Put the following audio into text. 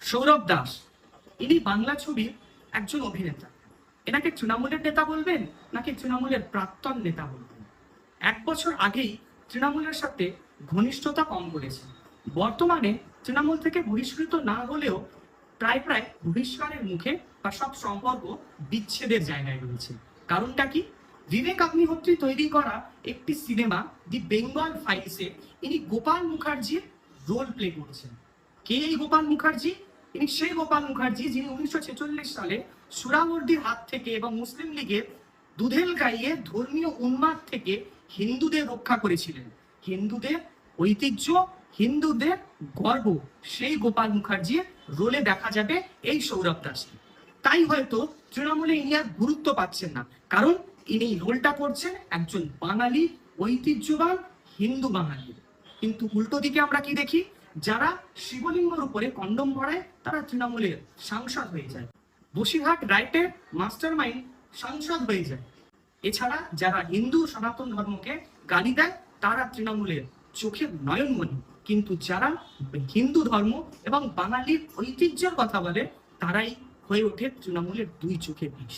সৌরভ দাস, ইনি বাংলা ছবির একজন অভিনেতা। এনাকে তৃণমূলের নেতা বলবেন নাকি তৃণমূলের প্রাক্তন নেতা বলবেন? 1 বছর আগেই তৃণমূলের সাথে ঘনিষ্ঠতা কম করেছে। বর্তমানে তৃণমূল থেকে বহিষ্কৃত না হলেও প্রায় প্রায় বহিষ্কারের মুখে বা সব সম্পর্ক বিচ্ছেদের জায়গায় রয়েছে। কারণটা কি? বিবেক অগ্নিহোত্রী তৈরি করা একটি সিনেমা দি বেঙ্গল ফাইলসে ইনি গোপাল মুখার্জির রোল প্লে করছেন। কে এই গোপাল মুখার্জি? ইনি সেই গোপাল মুখার্জি যিনি 1946 সালে সুরাবর্দির হাত থেকে এবং মুসলিম লীগের দুধেল গাইয়ে ধর্মীয় উন্মাদ থেকে হিন্দুদের রক্ষা করেছিলেন। হিন্দুদের ঐতিহ্য, হিন্দুদের গর্ব, সেই গোপাল মুখার্জির রোলে দেখা যাবে এই সৌরভ দাসকে। তাই হয়তো তৃণমূলে ইনি আর গুরুত্ব পাচ্ছেন না, কারণ ইনি রোলটা করছেন একজন বাঙালি, ঐতিহ্যবান হিন্দু বাঙালি। কিন্তু উল্টো দিকে আমরা কি দেখি? যারা শিবলিঙ্গের উপরে কন্ডম পড়ায় তারা তৃণমূলের সাংসদ হয়ে যায়। বসিরহাট রাইটের মাস্টার মাইন্ড সাংসদ হয়ে যায়। এছাড়া যারা হিন্দু সনাতন ধর্মকে গালি দেয় তারা তৃণমূলের চোখের নয়নমণি, কিন্তু যারা হিন্দু ধর্ম এবং বাঙালির ঐতিহ্যের কথা বলে তারাই হয়ে ওঠে তৃণমূলের দুই চোখের বিষ।